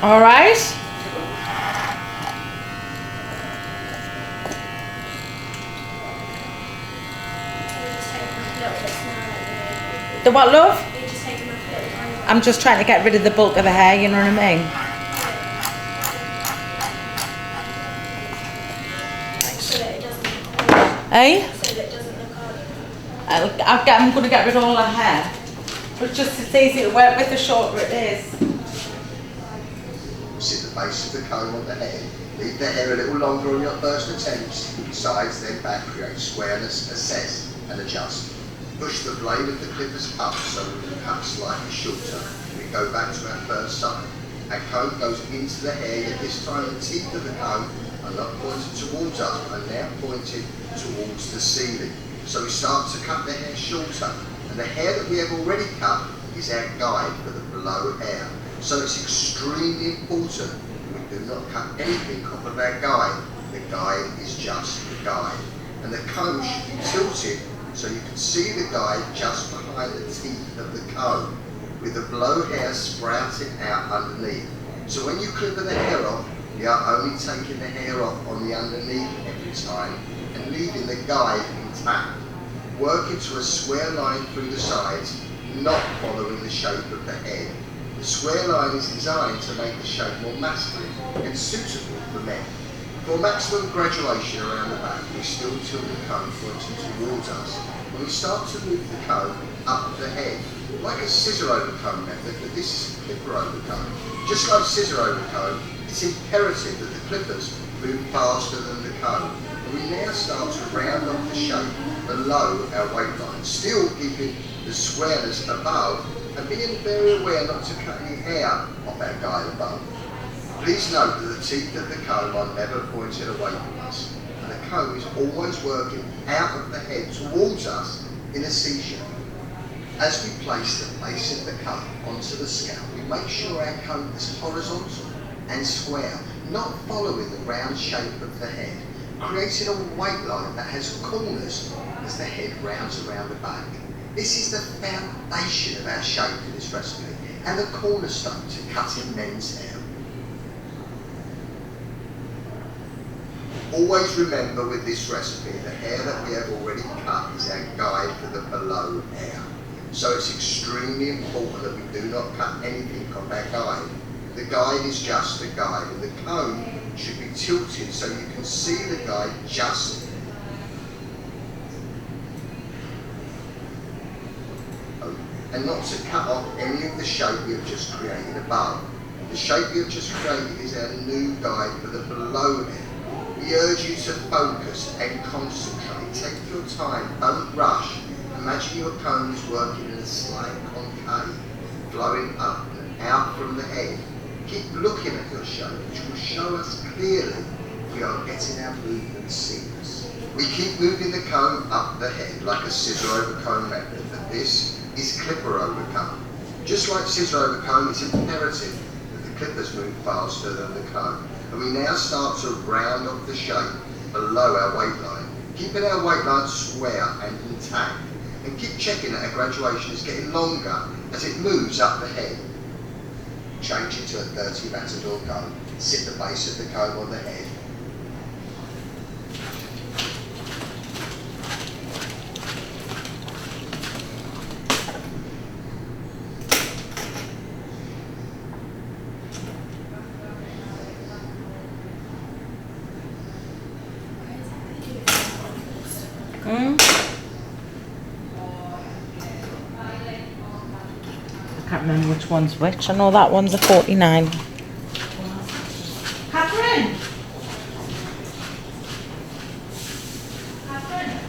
All right. The what, love? I'm just trying to get rid of the bulk of the hair, you know what I mean? Eh? I'm going to get rid of all her hair. But just it's easy to work with, the shorter it is. Sit the base of the comb on the head. Leave the hair a little longer on your first attempts. Sides, then back, create squareness, assess and adjust. Push the blade of the clippers up so we can cut slightly shorter. We go back to our first side. Our comb goes into the hair, yet this time the teeth of the comb are not pointed towards us, but are now pointed towards the ceiling. So we start to cut the hair shorter, and the hair that we have already cut is our guide for the below hair. So it's extremely important that we do not cut anything off of our guide. The guide is just the guide. And the comb should be tilted so you can see the guide just behind the teeth of the comb, with the below hair sprouting out underneath. So when you clip the hair off, you are only taking the hair off on the underneath every time and leaving the guide intact. Work into a square line through the sides, not following the shape of the head. The square line is designed to make the shape more masculine and suitable for men. For maximum graduation around the back, we still tilt the comb pointing towards us. When we start to move the comb up the head, like a scissor over comb method, but this is a clipper over comb. Just like scissor over comb, it's imperative that the clippers move faster than the comb. And we now start to round off the shape below our weight line, still keeping the squareness above and being very aware not to cut any hair off our guide above. Please note that the teeth of the comb are never pointed away from us, and the comb is always working out of the head towards us in a C shape. As we place the base of the comb onto the scalp, we make sure our comb is horizontal and square, not following the round shape of the head, creating a weight line that has corners as the head rounds around the back. This is the foundation of our shape in this recipe and the cornerstone to cutting men's hair. Always remember with this recipe, the hair that we have already cut is our guide for the below hair. So it's extremely important that we do not cut anything off our guide. The guide is just a guide, and the comb should be tilted so you can see the guide just and not to cut off any of the shape we have just created above. The shape we have just created is our new guide for the below hair. We urge you to focus and concentrate. Take your time, don't rush. Imagine your comb is working in a slight concave, flowing up and out from the head. Keep looking at your shape, which will show us clearly we are getting our movement seamless. We keep moving the comb up the head like a scissor over comb method, but this is clipper over comb. Just like scissor over comb, it's imperative that the clippers move faster than the comb. And we now start to round off the shape below our weight line, keeping our weight line square and intact. And keep checking that our graduation is getting longer as it moves up the head. Change it to a 30 matador comb. Sit the base of the comb on the head. I can't remember which one's which. I know that one's a 49. Catherine! Catherine!